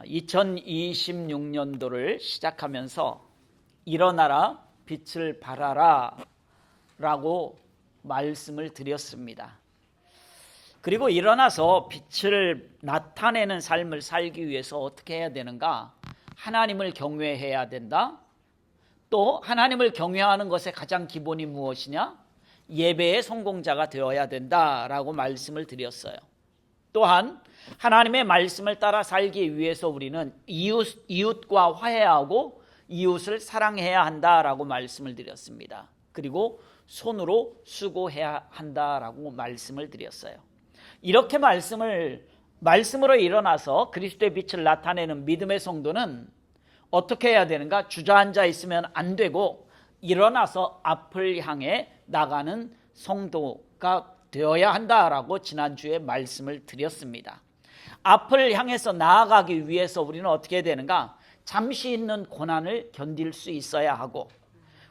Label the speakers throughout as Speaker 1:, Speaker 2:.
Speaker 1: 2026년도를 시작하면서 일어나라 빛을 발하라 라고 말씀을 드렸습니다. 그리고 일어나서 빛을 나타내는 삶을 살기 위해서 어떻게 해야 되는가? 하나님을 경외해야 된다. 또 하나님을 경외하는 것의 가장 기본이 무엇이냐? 예배의 성공자가 되어야 된다라고 말씀을 드렸어요. 또한 하나님의 말씀을 따라 살기 위해서 우리는 이웃과 화해하고 이웃을 사랑해야 한다라고 말씀을 드렸습니다. 그리고 손으로 수고해야 한다라고 말씀을 드렸어요. 이렇게 말씀으로 일어나서 그리스도의 빛을 나타내는 믿음의 성도는 어떻게 해야 되는가? 주저앉아 있으면 안 되고 일어나서 앞을 향해 나가는 성도가 되어야 한다라고 지난주에 말씀을 드렸습니다. 앞을 향해서 나아가기 위해서 우리는 어떻게 해야 되는가? 잠시 있는 고난을 견딜 수 있어야 하고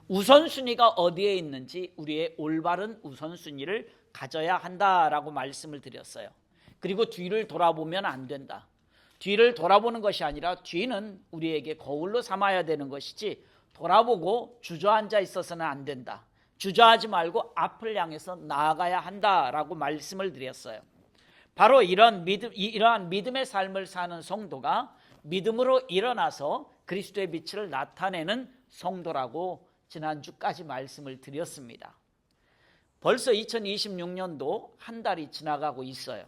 Speaker 1: 우선순위가 어디에 있는지 우리의 올바른 우선순위를 가져야 한다라고 말씀을 드렸어요. 그리고 뒤를 돌아보면 안 된다. 뒤를 돌아보는 것이 아니라 뒤는 우리에게 거울로 삼아야 되는 것이지 돌아보고 주저앉아 있어서는 안 된다. 주저하지 말고 앞을 향해서 나아가야 한다라고 말씀을 드렸어요. 바로 이러한 믿음의 삶을 사는 성도가 믿음으로 일어나서 그리스도의 빛을 나타내는 성도라고 지난주까지 말씀을 드렸습니다. 벌써 2026년도 한 달이 지나가고 있어요.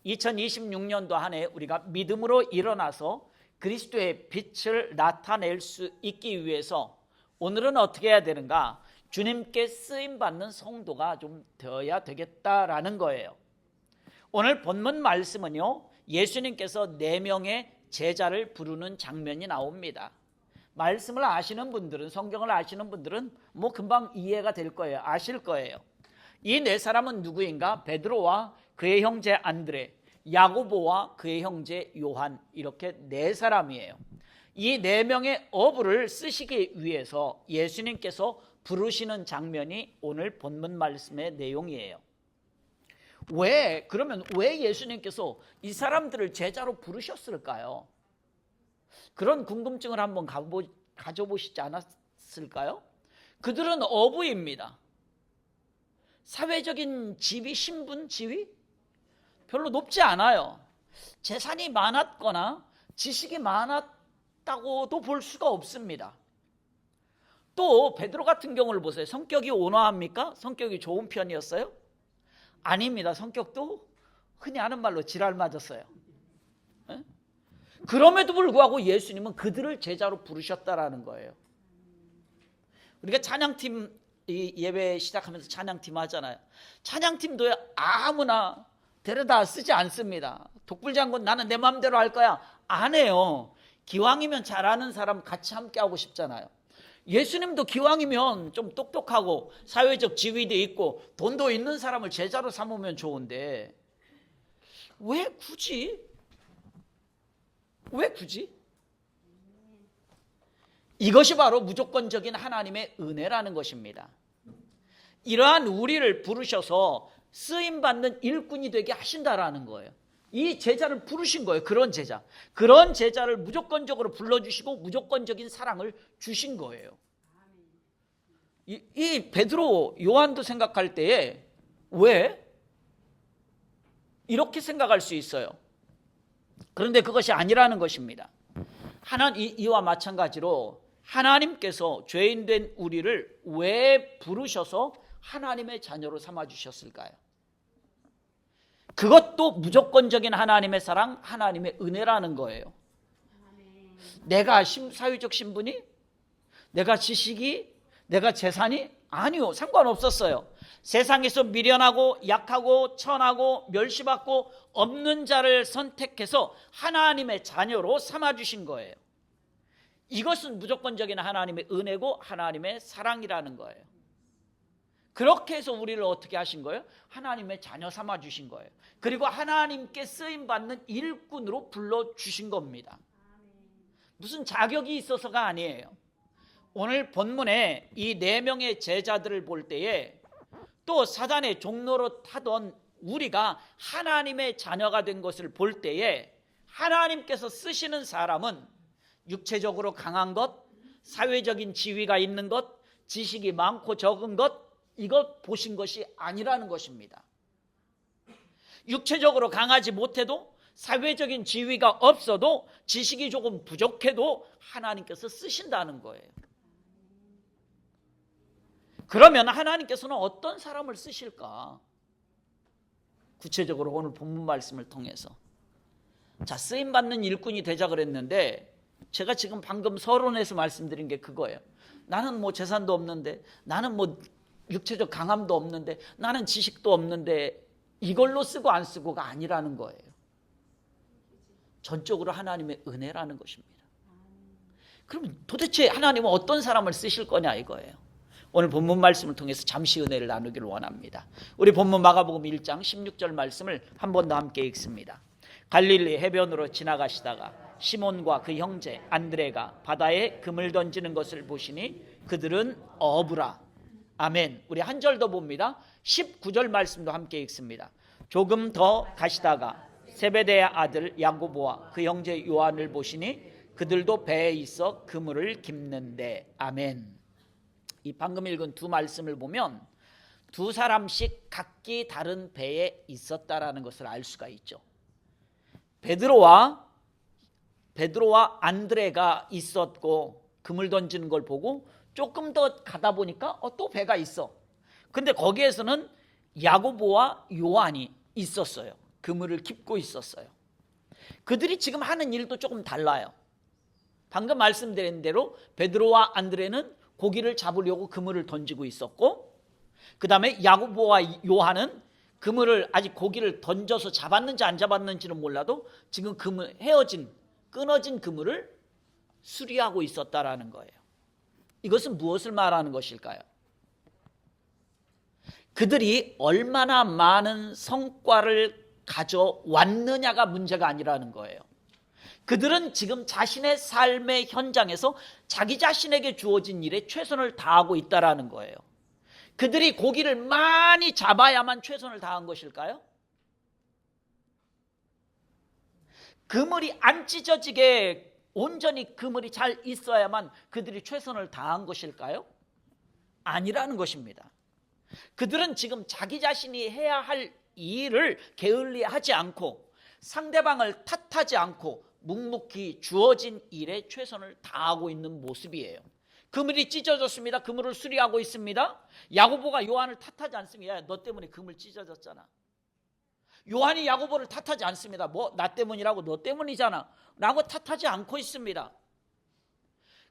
Speaker 1: 2026년도 한 해 우리가 믿음으로 일어나서 그리스도의 빛을 나타낼 수 있기 위해서 오늘은 어떻게 해야 되는가? 주님께 쓰임받는 성도가 좀 되어야 되겠다라는 거예요. 오늘 본문 말씀은요, 예수님께서 4명의 제자를 부르는 장면이 나옵니다. 말씀을 아시는 분들은, 성경을 아시는 분들은 뭐 금방 이해가 될 거예요. 아실 거예요. 이 4사람은 누구인가? 베드로와 그의 형제 안드레, 야고보와 그의 형제 요한, 이렇게 4사람이에요. 이 4명의 어부를 쓰시기 위해서 예수님께서 부르시는 장면이 오늘 본문 말씀의 내용이에요. 그러면 왜 예수님께서 이 사람들을 제자로 부르셨을까요? 그런 궁금증을 한번 가져보시지 않았을까요? 그들은 어부입니다. 사회적인 지위, 신분, 지위 별로 높지 않아요. 재산이 많았거나 지식이 많았다고도 볼 수가 없습니다. 또 베드로 같은 경우를 보세요. 성격이 온화합니까? 성격이 좋은 편이었어요? 아닙니다. 성격도 흔히 하는 말로 지랄 맞았어요. 그럼에도 불구하고 예수님은 그들을 제자로 부르셨다라는 거예요. 우리가 찬양팀 예배 시작하면서 찬양팀 하잖아요. 찬양팀도 아무나 데려다 쓰지 않습니다. 독불장군 나는 내 마음대로 할 거야. 안 해요. 기왕이면 잘하는 사람 같이 함께 하고 싶잖아요. 예수님도 기왕이면 좀 똑똑하고 사회적 지위도 있고 돈도 있는 사람을 제자로 삼으면 좋은데 왜 굳이? 이것이 바로 무조건적인 하나님의 은혜라는 것입니다. 이러한 우리를 부르셔서 쓰임받는 일꾼이 되게 하신다라는 거예요. 이 제자를 부르신 거예요. 그런 제자를 무조건적으로 불러주시고 무조건적인 사랑을 주신 거예요. 이 베드로, 요한도 생각할 때에 왜? 이렇게 생각할 수 있어요. 그런데 그것이 아니라는 것입니다. 이와 마찬가지로 하나님께서 죄인된 우리를 왜 부르셔서 하나님의 자녀로 삼아주셨을까요? 그것도 무조건적인 하나님의 사랑, 하나님의 은혜라는 거예요. 내가 사회적 신분이? 내가 지식이? 내가 재산이? 아니요. 상관없었어요. 세상에서 미련하고 약하고 천하고 멸시받고 없는 자를 선택해서 하나님의 자녀로 삼아주신 거예요. 이것은 무조건적인 하나님의 은혜고 하나님의 사랑이라는 거예요. 그렇게 해서 우리를 어떻게 하신 거예요? 하나님의 자녀 삼아주신 거예요. 그리고 하나님께 쓰임받는 일꾼으로 불러주신 겁니다. 무슨 자격이 있어서가 아니에요. 오늘 본문에 이 4명의 제자들을 볼 때에 또 사단의 종로로 타던 우리가 하나님의 자녀가 된 것을 볼 때에 하나님께서 쓰시는 사람은 육체적으로 강한 것, 사회적인 지위가 있는 것, 지식이 많고 적은 것, 이것 보신 것이 아니라는 것입니다. 육체적으로 강하지 못해도, 사회적인 지위가 없어도, 지식이 조금 부족해도 하나님께서 쓰신다는 거예요. 그러면 하나님께서는 어떤 사람을 쓰실까? 구체적으로 오늘 본문 말씀을 통해서, 자, 쓰임받는 일꾼이 되자 그랬는데, 제가 지금 방금 서론에서 말씀드린 게 그거예요. 나는 뭐 재산도 없는데, 나는 뭐 육체적 강함도 없는데, 나는 지식도 없는데, 이걸로 쓰고 안 쓰고가 아니라는 거예요. 전적으로 하나님의 은혜라는 것입니다. 그러면 도대체 하나님은 어떤 사람을 쓰실 거냐 이거예요. 오늘 본문 말씀을 통해서 잠시 은혜를 나누기를 원합니다. 우리 본문 마가복음 1장 16절 말씀을 한 번 더 함께 읽습니다. 갈릴리 해변으로 지나가시다가 시몬과 그 형제 안드레가 바다에 금을 던지는 것을 보시니 그들은 어부라. 아멘. 우리 한 절 더 봅니다. 19절 말씀도 함께 읽습니다. 조금 더 가시다가 세베대의 아들 야고보와 그 형제 요한을 보시니 그들도 배에 있어 그물을 깁는데. 아멘. 이 방금 읽은 두 말씀을 보면 두 사람씩 각기 다른 배에 있었다라는 것을 알 수가 있죠. 베드로와 안드레가 있었고 그물 던지는 걸 보고 조금 더 가다 보니까 또 배가 있어. 근데 거기에서는 야고보와 요한이 있었어요. 그물을 깁고 있었어요. 그들이 지금 하는 일도 조금 달라요. 방금 말씀드린 대로 베드로와 안드레는 고기를 잡으려고 그물을 던지고 있었고, 그 다음에 야고보와 요한은 그물을 아직 고기를 던져서 잡았는지 안 잡았는지는 몰라도 지금 끊어진 그물을 수리하고 있었다라는 거예요. 이것은 무엇을 말하는 것일까요? 그들이 얼마나 많은 성과를 가져왔느냐가 문제가 아니라는 거예요. 그들은 지금 자신의 삶의 현장에서 자기 자신에게 주어진 일에 최선을 다하고 있다라는 거예요. 그들이 고기를 많이 잡아야만 최선을 다한 것일까요? 그물이 안 찢어지게 온전히 그물이 잘 있어야만 그들이 최선을 다한 것일까요? 아니라는 것입니다. 그들은 지금 자기 자신이 해야 할 일을 게을리하지 않고 상대방을 탓하지 않고 묵묵히 주어진 일에 최선을 다하고 있는 모습이에요. 그물이 찢어졌습니다. 그물을 수리하고 있습니다. 야고보가 요한을 탓하지 않습니다. 야, 너 때문에 그물 찢어졌잖아. 요한이 야고보를 탓하지 않습니다. 뭐 나 때문이라고, 너 때문이잖아 라고 탓하지 않고 있습니다.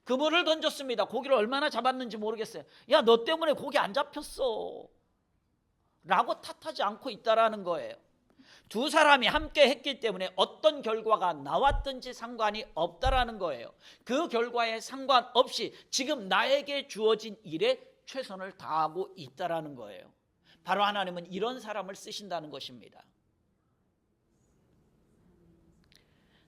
Speaker 1: 그물을 던졌습니다. 고기를 얼마나 잡았는지 모르겠어요. 야, 너 때문에 고기 안 잡혔어 라고 탓하지 않고 있다라는 거예요. 두 사람이 함께 했기 때문에 어떤 결과가 나왔든지 상관이 없다라는 거예요. 그 결과에 상관없이 지금 나에게 주어진 일에 최선을 다하고 있다라는 거예요. 바로 하나님은 이런 사람을 쓰신다는 것입니다.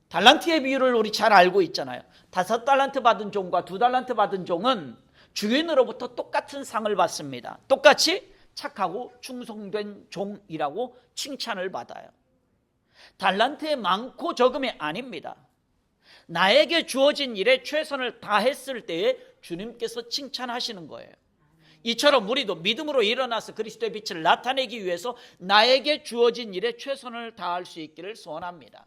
Speaker 1: 달란트의 비유를 우리 잘 알고 있잖아요. 5달란트 받은 종과 2달란트 받은 종은 주인으로부터 똑같은 상을 받습니다. 똑같이 착하고 충성된 종이라고 칭찬을 받아요. 달란트의 많고 적음이 아닙니다. 나에게 주어진 일에 최선을 다했을 때에 주님께서 칭찬하시는 거예요. 이처럼 우리도 믿음으로 일어나서 그리스도의 빛을 나타내기 위해서 나에게 주어진 일에 최선을 다할 수 있기를 소원합니다.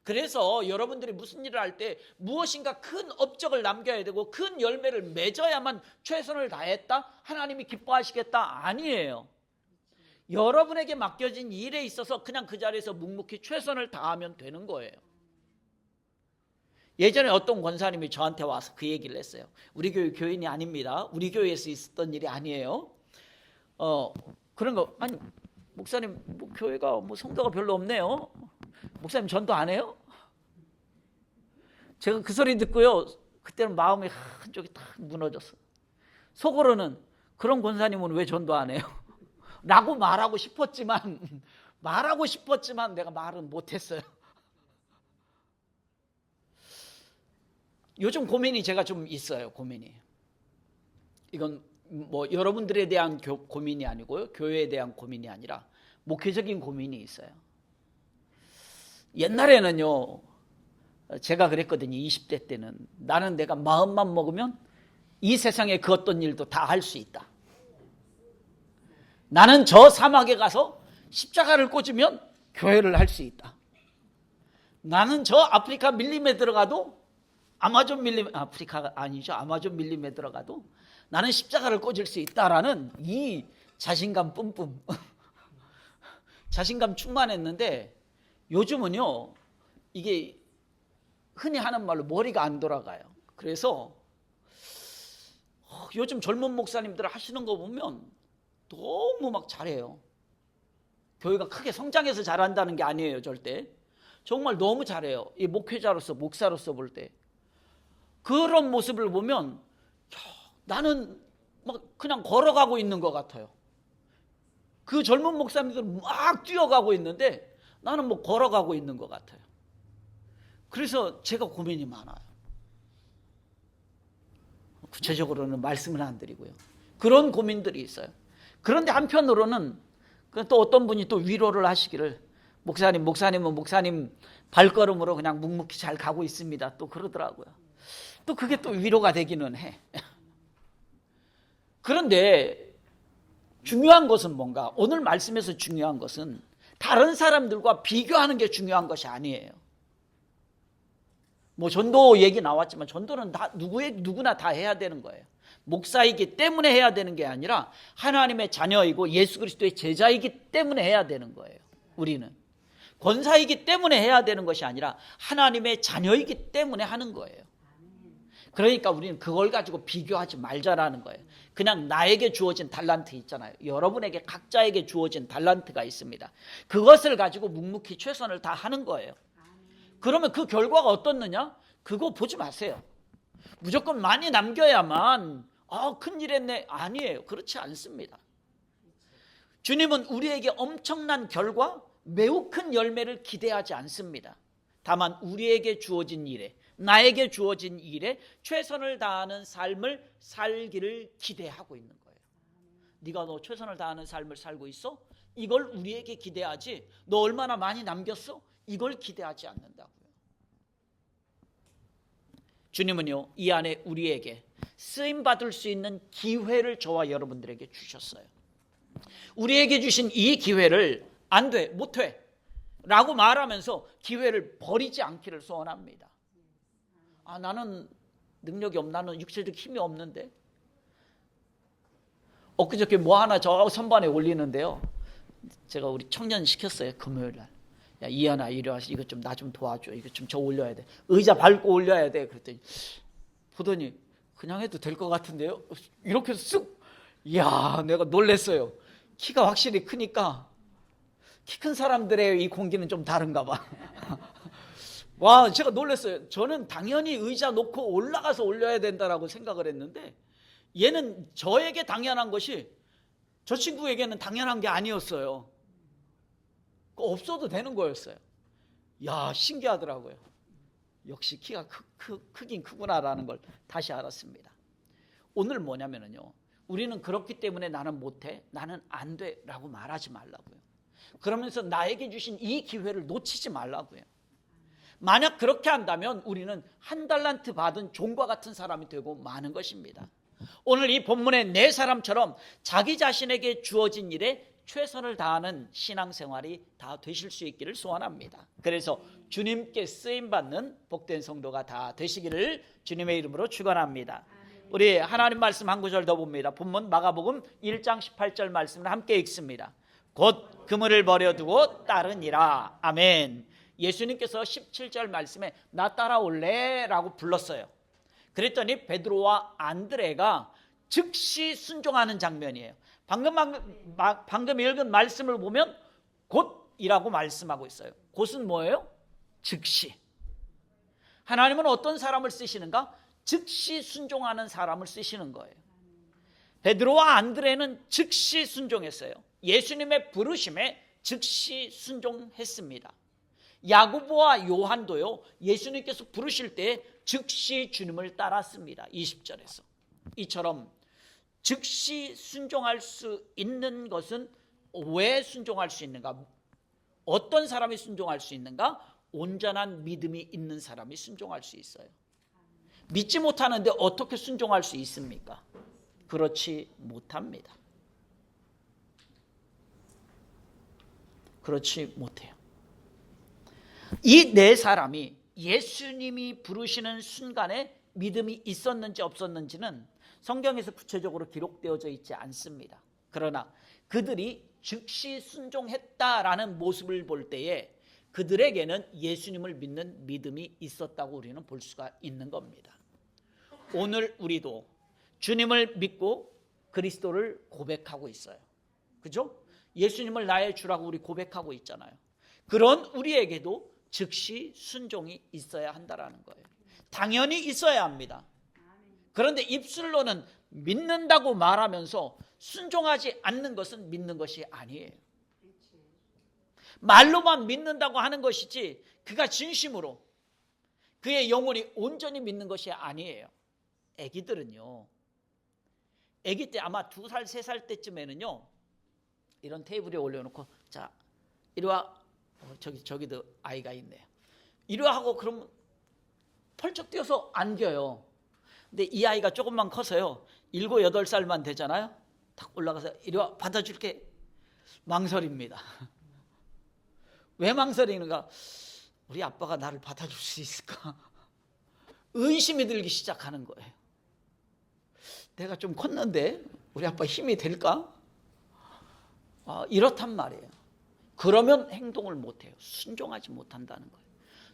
Speaker 1: 그래서 여러분들이 무슨 일을 할 때 무엇인가 큰 업적을 남겨야 되고 큰 열매를 맺어야만 최선을 다했다, 하나님이 기뻐하시겠다, 아니에요. 여러분에게 맡겨진 일에 있어서 그냥 그 자리에서 묵묵히 최선을 다하면 되는 거예요. 예전에 어떤 권사님이 저한테 와서 그 얘기를 했어요. 우리 교회 교인이 아닙니다. 우리 교회에서 있었던 일이 아니에요. 그런 거, 아니 목사님 뭐 교회가 뭐 성도가 별로 없네요. 목사님 전도 안 해요? 제가 그 소리 듣고요, 그때는 마음이 한쪽이 탁 무너졌어. 속으로는 그런 권사님은 왜 전도 안 해요? 라고 말하고 싶었지만 내가 말은 못했어요. 요즘 고민이 제가 좀 있어요. 고민이. 이건 뭐 여러분들에 대한 고민이 아니고요, 교회에 대한 고민이 아니라 목회적인 고민이 있어요. 옛날에는요, 제가 그랬거든요. 20대 때는 나는 내가 마음만 먹으면 이 세상에 그 어떤 일도 다 할 수 있다. 나는 저 사막에 가서 십자가를 꽂으면 교회를 할 수 있다. 나는 저 아프리카 밀림에 들어가도 아프리카가 아니죠. 아마존 밀림에 들어가도 나는 십자가를 꽂을 수 있다라는 이 자신감 뿜뿜 자신감 충만했는데 요즘은요, 이게 흔히 하는 말로 머리가 안 돌아가요. 그래서 요즘 젊은 목사님들 하시는 거 보면 너무 막 잘해요. 교회가 크게 성장해서 잘한다는 게 아니에요, 절대. 정말 너무 잘해요. 이 목회자로서, 목사로서 볼 때. 그런 모습을 보면 나는 막 그냥 걸어가고 있는 것 같아요. 그 젊은 목사님들은 막 뛰어가고 있는데 나는 뭐 걸어가고 있는 것 같아요. 그래서 제가 고민이 많아요. 구체적으로는 말씀을 안 드리고요. 그런 고민들이 있어요. 그런데 한편으로는 또 어떤 분이 또 위로를 하시기를, 목사님은 목사님 발걸음으로 그냥 묵묵히 잘 가고 있습니다. 또 그러더라고요. 또 그게 또 위로가 되기는 해. 그런데 중요한 것은 뭔가, 오늘 말씀에서 중요한 것은 다른 사람들과 비교하는 게 중요한 것이 아니에요. 뭐 전도 얘기 나왔지만 전도는 다 누구나 다 해야 되는 거예요. 목사이기 때문에 해야 되는 게 아니라 하나님의 자녀이고 예수 그리스도의 제자이기 때문에 해야 되는 거예요. 우리는 권사이기 때문에 해야 되는 것이 아니라 하나님의 자녀이기 때문에 하는 거예요. 그러니까 우리는 그걸 가지고 비교하지 말자라는 거예요. 그냥 나에게 주어진 달란트 있잖아요. 여러분에게 각자에게 주어진 달란트가 있습니다. 그것을 가지고 묵묵히 최선을 다하는 거예요. 그러면 그 결과가 어떻느냐? 그거 보지 마세요. 무조건 많이 남겨야만 큰일 했네. 아니에요. 그렇지 않습니다. 주님은 우리에게 엄청난 결과, 매우 큰 열매를 기대하지 않습니다. 다만 우리에게 주어진 일에, 나에게 주어진 일에 최선을 다하는 삶을 살기를 기대하고 있는 거예요. 네가 너 최선을 다하는 삶을 살고 있어? 이걸 우리에게 기대하지, 너 얼마나 많이 남겼어? 이걸 기대하지 않는다고요. 주님은요, 이 안에 우리에게 쓰임받을 수 있는 기회를 저와 여러분들에게 주셨어요. 우리에게 주신 이 기회를 안 돼, 못 해 라고 말하면서 기회를 버리지 않기를 소원합니다. 나는 능력이 없나, 나는 육체적 힘이 없는데. 엊그저께 뭐 하나 저 선반에 올리는데요, 제가 우리 청년 시켰어요. 금요일날, 야 이하나 이리 와서 이것 좀 나 좀 도와줘, 이거 좀 저 올려야 돼, 의자 밟고 올려야 돼. 그랬더니 보더니 그냥 해도 될 것 같은데요, 이렇게 쓱. 이야, 내가 놀랬어요. 키가 확실히 크니까 키 큰 사람들의 이 공기는 좀 다른가 봐. 와, 제가 놀랐어요. 저는 당연히 의자 놓고 올라가서 올려야 된다라고 생각을 했는데 얘는 저에게 당연한 것이 저 친구에게는 당연한 게 아니었어요. 없어도 되는 거였어요. 야, 신기하더라고요. 역시 키가 크긴 크구나라는 걸 다시 알았습니다. 오늘 뭐냐면요, 우리는 그렇기 때문에 나는 못해, 나는 안 돼 라고 말하지 말라고요. 그러면서 나에게 주신 이 기회를 놓치지 말라고요. 만약 그렇게 한다면 우리는 한 달란트 받은 종과 같은 사람이 되고 마는 것입니다. 오늘 이 본문의 네 사람처럼 자기 자신에게 주어진 일에 최선을 다하는 신앙생활이 다 되실 수 있기를 소원합니다. 그래서 주님께 쓰임받는 복된 성도가 다 되시기를 주님의 이름으로 축원합니다. 우리 하나님 말씀 한 구절 더 봅니다. 본문 마가복음 1장 18절 말씀을 함께 읽습니다. 곧 그물을 버려두고 따르니라. 아멘. 예수님께서 17절 말씀에 나 따라올래? 라고 불렀어요. 그랬더니 베드로와 안드레가 즉시 순종하는 장면이에요. 방금 읽은 말씀을 보면 곧이라고 말씀하고 있어요. 곧은 뭐예요? 즉시. 하나님은 어떤 사람을 쓰시는가? 즉시 순종하는 사람을 쓰시는 거예요. 베드로와 안드레는 즉시 순종했어요. 예수님의 부르심에 즉시 순종했습니다. 야고보와 요한도요, 예수님께서 부르실 때 즉시 주님을 따랐습니다. 20절에서. 이처럼 즉시 순종할 수 있는 것은 왜 순종할 수 있는가? 어떤 사람이 순종할 수 있는가? 온전한 믿음이 있는 사람이 순종할 수 있어요. 믿지 못하는데 어떻게 순종할 수 있습니까? 그렇지 못합니다. 그렇지 못해요. 이 네 사람이 예수님이 부르시는 순간에 믿음이 있었는지 없었는지는 성경에서 구체적으로 기록되어져 있지 않습니다. 그러나 그들이 즉시 순종했다라는 모습을 볼 때에 그들에게는 예수님을 믿는 믿음이 있었다고 우리는 볼 수가 있는 겁니다. 오늘 우리도 주님을 믿고 그리스도를 고백하고 있어요. 그죠? 예수님을 나의 주라고 우리 고백하고 있잖아요. 그런 우리에게도 즉시 순종이 있어야 한다라는 거예요. 당연히 있어야 합니다. 그런데 입술로는 믿는다고 말하면서 순종하지 않는 것은 믿는 것이 아니에요. 말로만 믿는다고 하는 것이지 그가 진심으로 그의 영혼이 온전히 믿는 것이 아니에요. 애기들은요, 애기 때 아마 2살, 3살 때쯤에는요, 이런 테이블에 올려놓고, 자, 이리 와. 저기도 아이가 있네요. 이리 와 하고 그러면 펄쩍 뛰어서 안겨요. 근데 이 아이가 조금만 커서요, 7, 8살만 되잖아요. 탁 올라가서 이리 와, 받아줄게. 망설입니다. 왜 망설이는가? 우리 아빠가 나를 받아줄 수 있을까? 의심이 들기 시작하는 거예요. 내가 좀 컸는데 우리 아빠 힘이 될까? 이렇단 말이에요. 그러면 행동을 못해요. 순종하지 못한다는 거예요.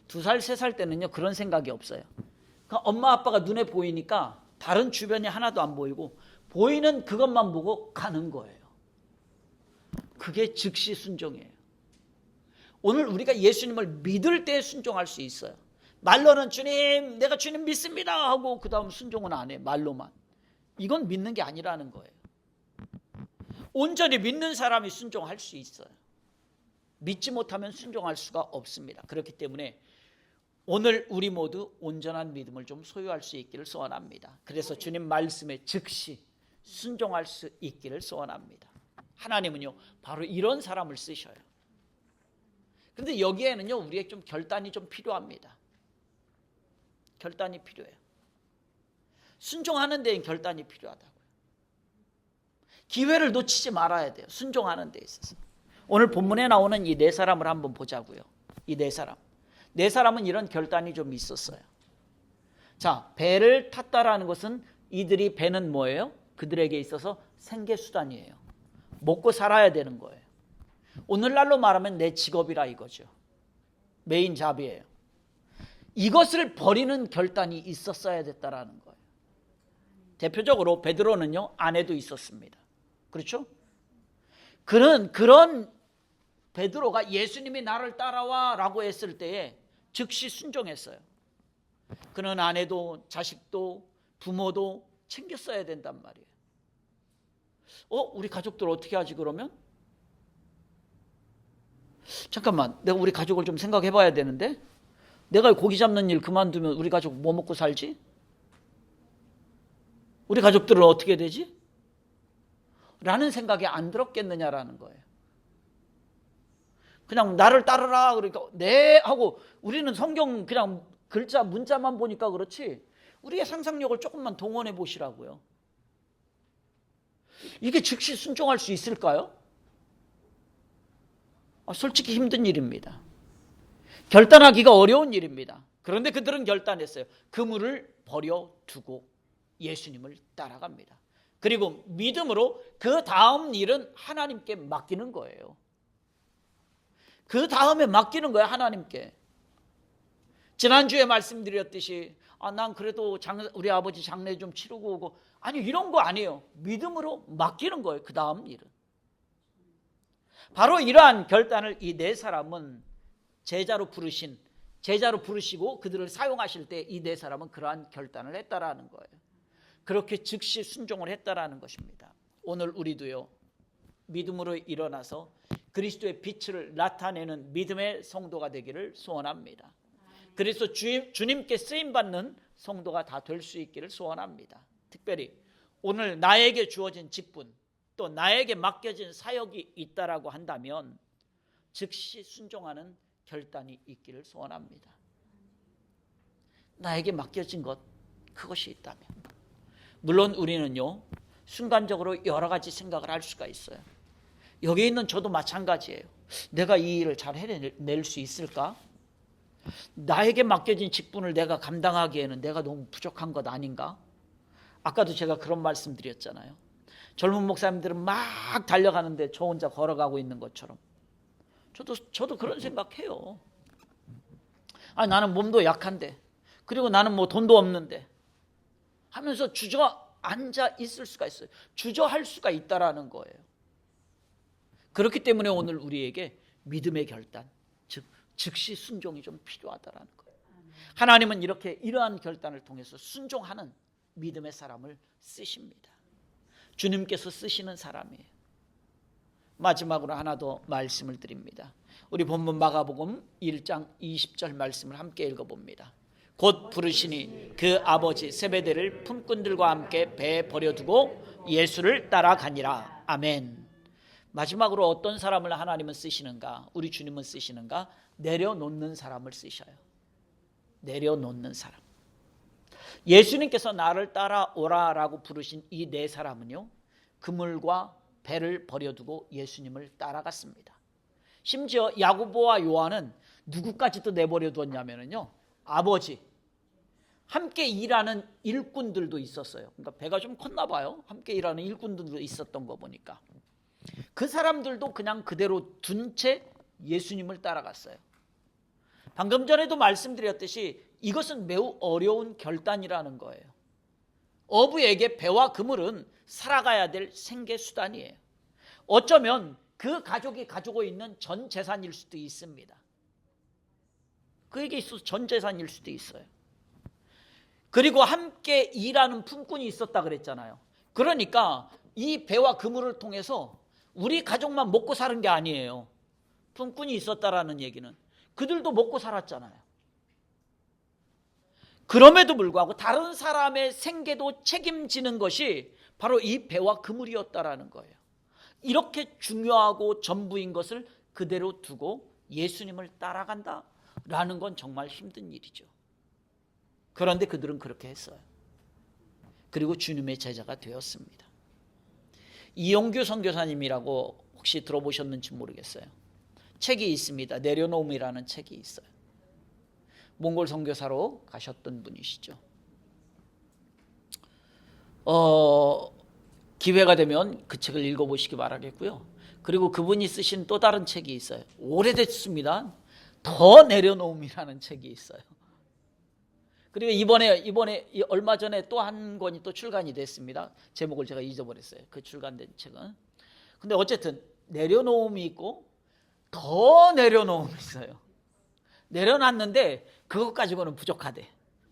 Speaker 1: 2살, 3살 때는요, 그런 생각이 없어요. 그러니까 엄마 아빠가 눈에 보이니까 다른 주변이 하나도 안 보이고 보이는 그것만 보고 가는 거예요. 그게 즉시 순종이에요. 오늘 우리가 예수님을 믿을 때 순종할 수 있어요. 말로는 주님, 내가 주님 믿습니다 하고 그 다음 순종은 안 해요. 말로만. 이건 믿는 게 아니라는 거예요. 온전히 믿는 사람이 순종할 수 있어요. 믿지 못하면 순종할 수가 없습니다. 그렇기 때문에 오늘 우리 모두 온전한 믿음을 좀 소유할 수 있기를 소원합니다. 그래서 주님 말씀에 즉시 순종할 수 있기를 소원합니다. 하나님은요, 바로 이런 사람을 쓰셔요. 그런데 여기에는요, 우리의 좀 결단이 좀 필요합니다. 결단이 필요해요. 순종하는 데엔 결단이 필요하다고요. 기회를 놓치지 말아야 돼요. 순종하는 데 있어서. 오늘 본문에 나오는 이 네 사람을 한번 보자고요. 이 네 사람. 네 사람은 이런 결단이 좀 있었어요. 자, 배를 탔다라는 것은 이들이 배는 뭐예요? 그들에게 있어서 생계수단이에요. 먹고 살아야 되는 거예요. 오늘날로 말하면 내 직업이라 이거죠. 메인 잡이에요. 이것을 버리는 결단이 있었어야 됐다라는 거예요. 대표적으로 베드로는요, 아내도 있었습니다. 그렇죠? 그런 베드로가 예수님이 나를 따라와 라고 했을 때에 즉시 순종했어요. 그는 아내도 자식도 부모도 챙겼어야 된단 말이에요. 우리 가족들 어떻게 하지 그러면? 잠깐만, 내가 우리 가족을 좀 생각해 봐야 되는데, 내가 고기 잡는 일 그만두면 우리 가족 뭐 먹고 살지? 우리 가족들은 어떻게 되지? 라는 생각이 안 들었겠느냐라는 거예요. 그냥 나를 따르라 그러니까 네 하고, 우리는 성경 그냥 글자 문자만 보니까 그렇지 우리의 상상력을 조금만 동원해 보시라고요. 이게 즉시 순종할 수 있을까요? 솔직히 힘든 일입니다. 결단하기가 어려운 일입니다. 그런데 그들은 결단했어요. 그물을 버려두고 예수님을 따라갑니다. 그리고 믿음으로 그 다음 일은 하나님께 맡기는 거예요. 그 다음에 맡기는 거예요, 하나님께. 지난주에 말씀드렸듯이 난 그래도 우리 아버지 장례 좀 치르고 오고, 아니 이런 거 아니에요. 믿음으로 맡기는 거예요, 그 다음 일은. 바로 이러한 결단을 이 네 사람은 제자로 부르시고 그들을 사용하실 때 이 네 사람은 그러한 결단을 했다라는 거예요. 그렇게 즉시 순종을 했다라는 것입니다. 오늘 우리도요, 믿음으로 일어나서 그리스도의 빛을 나타내는 믿음의 성도가 되기를 소원합니다. 그래서 주님께 쓰임받는 성도가 다 될 수 있기를 소원합니다. 특별히 오늘 나에게 주어진 직분, 또 나에게 맡겨진 사역이 있다라고 한다면 즉시 순종하는 결단이 있기를 소원합니다. 나에게 맡겨진 것, 그것이 있다면. 물론 우리는요, 순간적으로 여러 가지 생각을 할 수가 있어요. 여기 있는 저도 마찬가지예요. 내가 이 일을 잘 해낼 수 있을까? 나에게 맡겨진 직분을 내가 감당하기에는 내가 너무 부족한 것 아닌가? 아까도 제가 그런 말씀 드렸잖아요. 젊은 목사님들은 막 달려가는데 저 혼자 걸어가고 있는 것처럼. 저도 그런 생각해요. 나는 몸도 약한데, 그리고 나는 뭐 돈도 없는데 하면서 주저앉아 있을 수가 있어요. 주저할 수가 있다라는 거예요. 그렇기 때문에 오늘 우리에게 믿음의 결단, 즉 즉시 순종이 좀 필요하다라는 거예요. 하나님은 이러한 결단을 통해서 순종하는 믿음의 사람을 쓰십니다. 주님께서 쓰시는 사람이에요. 마지막으로 하나 더 말씀을 드립니다. 우리 본문 마가복음 1장 20절 말씀을 함께 읽어봅니다. 곧 부르시니 그 아버지 세베대를 품꾼들과 함께 배에 버려두고 예수를 따라가니라. 아멘. 마지막으로 어떤 사람을 하나님은 쓰시는가? 우리 주님은 쓰시는가? 내려놓는 사람을 쓰셔요. 내려놓는 사람. 예수님께서 나를 따라오라라고 부르신 이 네 사람은요, 그물과 배를 버려두고 예수님을 따라갔습니다. 심지어 야고보와 요한은 누구까지도 내버려 두었냐면요, 아버지, 함께 일하는 일꾼들도 있었어요. 그러니까 배가 좀 컸나 봐요. 함께 일하는 일꾼들도 있었던 거 보니까 그 사람들도 그냥 그대로 둔 채 예수님을 따라갔어요. 방금 전에도 말씀드렸듯이 이것은 매우 어려운 결단이라는 거예요. 어부에게 배와 그물은 살아가야 될 생계수단이에요. 어쩌면 그 가족이 가지고 있는 전 재산일 수도 있습니다. 그에게 있어서 전 재산일 수도 있어요. 그리고 함께 일하는 품꾼이 있었다 그랬잖아요. 그러니까 이 배와 그물을 통해서 우리 가족만 먹고 사는 게 아니에요. 품꾼이 있었다라는 얘기는 그들도 먹고 살았잖아요. 그럼에도 불구하고 다른 사람의 생계도 책임지는 것이 바로 이 배와 그물이었다라는 거예요. 이렇게 중요하고 전부인 것을 그대로 두고 예수님을 따라간다라는 건 정말 힘든 일이죠. 그런데 그들은 그렇게 했어요. 그리고 주님의 제자가 되었습니다. 이용규 선교사님이라고 혹시 들어보셨는지 모르겠어요. 책이 있습니다. 내려놓음이라는 책이 있어요. 몽골 선교사로 가셨던 분이시죠. 기회가 되면 그 책을 읽어보시기 바라겠고요. 그리고 그분이 쓰신 또 다른 책이 있어요. 오래됐습니다. 더 내려놓음이라는 책이 있어요. 그리고 이번에 얼마 전에 또 한 권이 또 출간이 됐습니다. 제목을 제가 잊어버렸어요. 그 출간된 책은. 근데 어쨌든 내려놓음이 있고 더 내려놓음이 있어요. 내려놨는데 그것 가지고는 부족하대.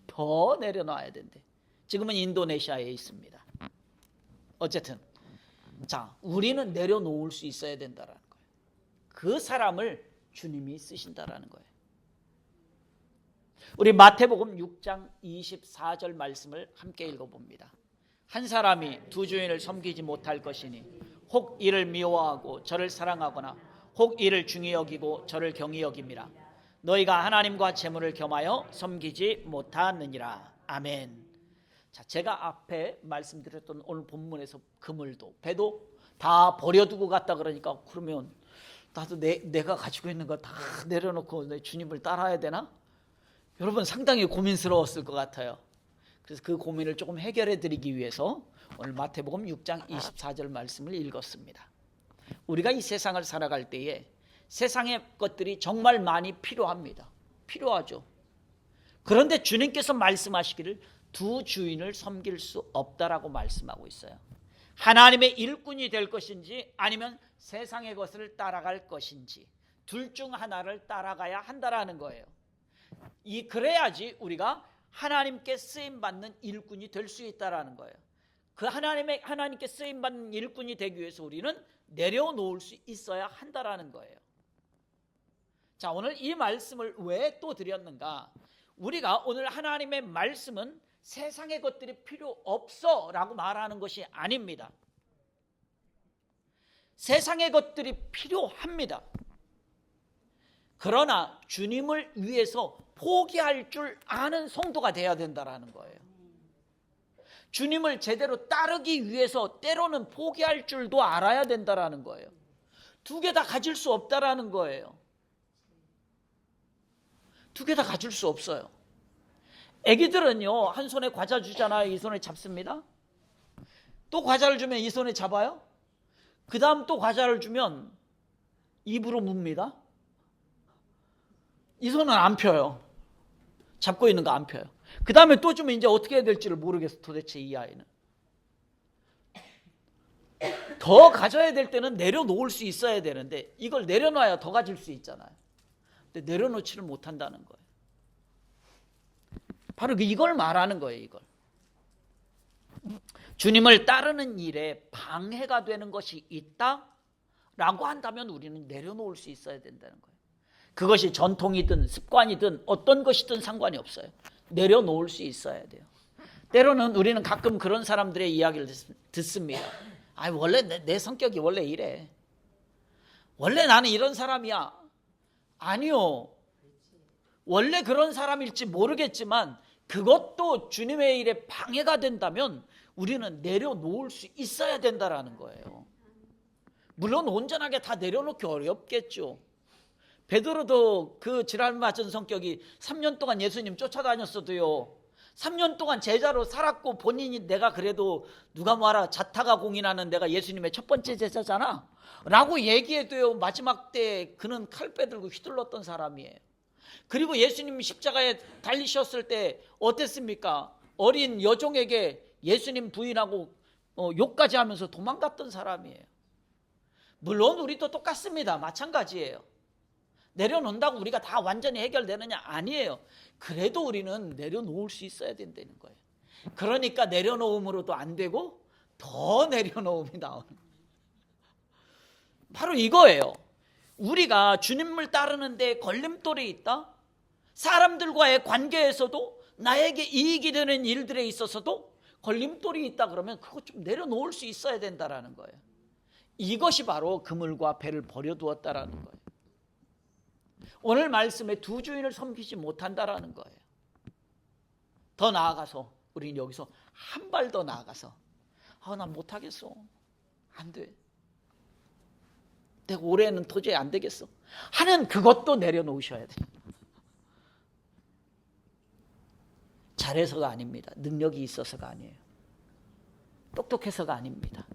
Speaker 1: 더 내려놔야 된대. 지금은 인도네시아에 있습니다. 어쨌든 자, 우리는 내려놓을 수 있어야 된다라는 거예요. 그 사람을 주님이 쓰신다라는 거예요. 우리 마태복음 6장 24절 말씀을 함께 읽어봅니다. 한 사람이 두 주인을 섬기지 못할 것이니 혹 이를 미워하고 저를 사랑하거나 혹 이를 중히 여기고 저를 경히 여김이라. 너희가 하나님과 재물을 겸하여 섬기지 못하느니라. 아멘. 자, 제가 앞에 말씀드렸던 오늘 본문에서 그물도 배도 다 버려두고 갔다 그러니까 그러면 나도 내가 가지고 있는 거 다 내려놓고 내 주님을 따라야 되나? 여러분 상당히 고민스러웠을 것 같아요. 그래서 그 고민을 조금 해결해 드리기 위해서 오늘 마태복음 6장 24절 말씀을 읽었습니다. 우리가 이 세상을 살아갈 때에 세상의 것들이 정말 많이 필요합니다. 필요하죠. 그런데 주님께서 말씀하시기를 두 주인을 섬길 수 없다라고 말씀하고 있어요. 하나님의 일꾼이 될 것인지 아니면 세상의 것을 따라갈 것인지 둘 중 하나를 따라가야 한다라는 거예요. 그래야지 우리가 하나님께 쓰임받는 일꾼이 될 수 있다라는 거예요. 그 하나님께 쓰임받는 일꾼이 되기 위해서 우리는 내려놓을 수 있어야 한다라는 거예요. 자, 오늘 이 말씀을 왜 또 드렸는가? 우리가 오늘 하나님의 말씀은 세상의 것들이 필요 없어 라고 말하는 것이 아닙니다. 세상의 것들이 필요합니다. 그러나 주님을 위해서 포기할 줄 아는 성도가 돼야 된다라는 거예요. 주님을 제대로 따르기 위해서 때로는 포기할 줄도 알아야 된다라는 거예요. 두 개 다 가질 수 없다라는 거예요. 두 개 다 가질 수 없어요. 애기들은요, 한 손에 과자 주잖아요. 이 손에 잡습니다. 또 과자를 주면 이 손에 잡아요. 그 다음 또 과자를 주면 입으로 뭅니다. 이 손은 안 펴요. 잡고 있는 거 안 펴요. 그 다음에 또 주면 이제 어떻게 해야 될지를 모르겠어. 도대체 이 아이는. 더 가져야 될 때는 내려놓을 수 있어야 되는데 이걸 내려놔야 더 가질 수 있잖아요. 근데 내려놓지를 못한다는 거예요. 바로 이걸 말하는 거예요. 이걸. 주님을 따르는 일에 방해가 되는 것이 있다라고 한다면 우리는 내려놓을 수 있어야 된다는 거예요. 그것이 전통이든 습관이든 어떤 것이든 상관이 없어요. 내려놓을 수 있어야 돼요. 때로는 우리는 가끔 그런 사람들의 이야기를 듣습니다. 아, 원래 내 성격이 원래 이래. 원래 나는 이런 사람이야. 아니요. 원래 그런 사람일지 모르겠지만 그것도 주님의 일에 방해가 된다면 우리는 내려놓을 수 있어야 된다라는 거예요. 물론 온전하게 다 내려놓기 어렵겠죠. 베드로도 그 질환 맞은 성격이 3년 동안 예수님 쫓아다녔어도요, 3년 동안 제자로 살았고 본인이 내가 그래도 누가 뭐하라 자타가 공인하는 내가 예수님의 첫 번째 제자잖아 라고 얘기해도요, 마지막 때 그는 칼 빼들고 휘둘렀던 사람이에요. 그리고 예수님이 십자가에 달리셨을 때 어땠습니까? 어린 여종에게 예수님 부인하고 욕까지 하면서 도망갔던 사람이에요. 물론 우리도 똑같습니다. 마찬가지예요. 내려놓는다고 우리가 다 완전히 해결되느냐? 아니에요. 그래도 우리는 내려놓을 수 있어야 된다는 거예요. 그러니까 내려놓음으로도 안 되고 더 내려놓음이 나오는 거예요. 바로 이거예요. 우리가 주님을 따르는데 걸림돌이 있다? 사람들과의 관계에서도 나에게 이익이 되는 일들에 있어서도 걸림돌이 있다 그러면 그거 좀 내려놓을 수 있어야 된다라는 거예요. 이것이 바로 그물과 배를 버려두었다라는 거예요. 오늘 말씀에 두 주인을 섬기지 못한다라는 거예요. 더 나아가서 우리는 여기서 한 발 더 나아가서 난 못하겠어. 안 돼. 내가 올해는 도저히 안 되겠어 하는 그것도 내려놓으셔야 돼요. 잘해서가 아닙니다. 능력이 있어서가 아니에요. 똑똑해서가 아닙니다.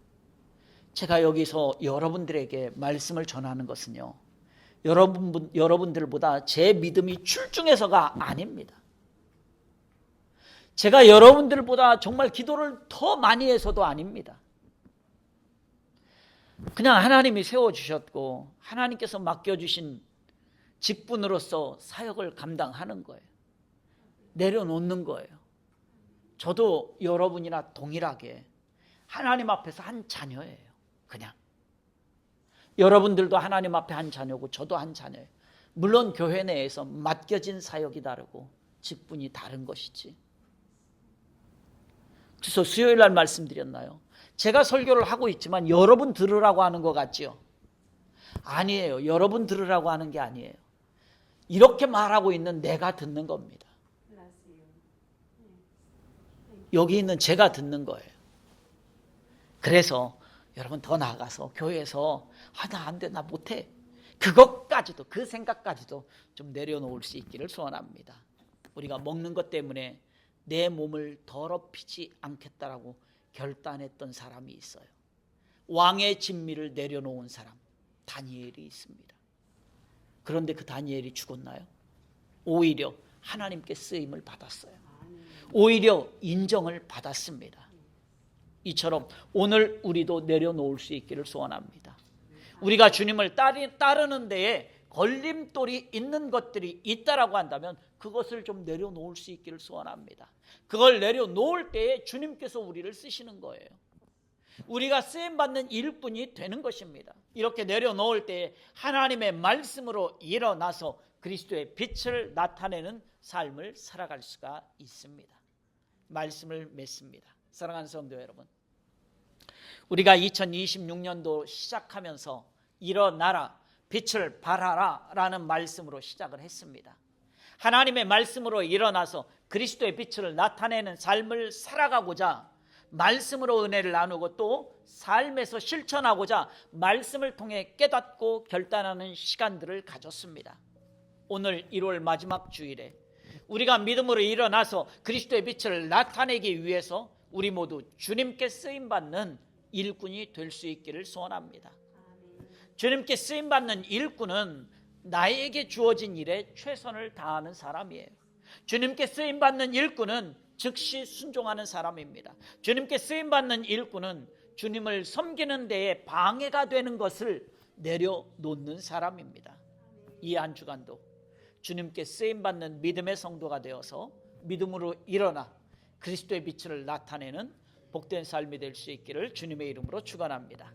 Speaker 1: 제가 여기서 여러분들에게 말씀을 전하는 것은요, 여러분들보다 제 믿음이 출중해서가 아닙니다. 제가 여러분들보다 정말 기도를 더 많이 해서도 아닙니다. 그냥 하나님이 세워주셨고 하나님께서 맡겨주신 직분으로서 사역을 감당하는 거예요. 내려놓는 거예요. 저도 여러분이나 동일하게 하나님 앞에서 한 자녀예요. 그냥 여러분들도 하나님 앞에 한 자녀고 저도 한 자녀예요. 물론 교회 내에서 맡겨진 사역이 다르고 직분이 다른 것이지. 그래서 수요일 날 말씀드렸나요? 제가 설교를 하고 있지만 여러분 들으라고 하는 것 같지요? 아니에요. 여러분 들으라고 하는 게 아니에요. 이렇게 말하고 있는 내가 듣는 겁니다. 여기 있는 제가 듣는 거예요. 그래서 여러분 더 나아가서 교회에서 나 안 돼, 나 못해, 그것까지도, 그 생각까지도 좀 내려놓을 수 있기를 소원합니다. 우리가 먹는 것 때문에 내 몸을 더럽히지 않겠다라고 결단했던 사람이 있어요. 왕의 진미를 내려놓은 사람, 다니엘이 있습니다. 그런데 그 다니엘이 죽었나요? 오히려 하나님께 쓰임을 받았어요. 오히려 인정을 받았습니다. 이처럼 오늘 우리도 내려놓을 수 있기를 소원합니다. 우리가 주님을 따르는 데에 걸림돌이 있는 것들이 있다라고 한다면 그것을 좀 내려놓을 수 있기를 소원합니다. 그걸 내려놓을 때에 주님께서 우리를 쓰시는 거예요. 우리가 쓰임받는 일꾼이 되는 것입니다. 이렇게 내려놓을 때에 하나님의 말씀으로 일어나서 그리스도의 빛을 나타내는 삶을 살아갈 수가 있습니다. 말씀을 맺습니다. 사랑하는 성도 여러분, 우리가 2026년도 시작하면서 일어나라, 빛을 발하라 라는 말씀으로 시작을 했습니다. 하나님의 말씀으로 일어나서 그리스도의 빛을 나타내는 삶을 살아가고자 말씀으로 은혜를 나누고 또 삶에서 실천하고자 말씀을 통해 깨닫고 결단하는 시간들을 가졌습니다. 오늘 1월 마지막 주일에 우리가 믿음으로 일어나서 그리스도의 빛을 나타내기 위해서 우리 모두 주님께 쓰임받는 일꾼이 될 수 있기를 소원합니다. 주님께 쓰임받는 일꾼은 나에게 주어진 일에 최선을 다하는 사람이에요. 주님께 쓰임받는 일꾼은 즉시 순종하는 사람입니다. 주님께 쓰임받는 일꾼은 주님을 섬기는 데에 방해가 되는 것을 내려놓는 사람입니다. 이 한 주간도 주님께 쓰임받는 믿음의 성도가 되어서 믿음으로 일어나 그리스도의 빛을 나타내는 복된 삶이 될 수 있기를 주님의 이름으로 축원합니다.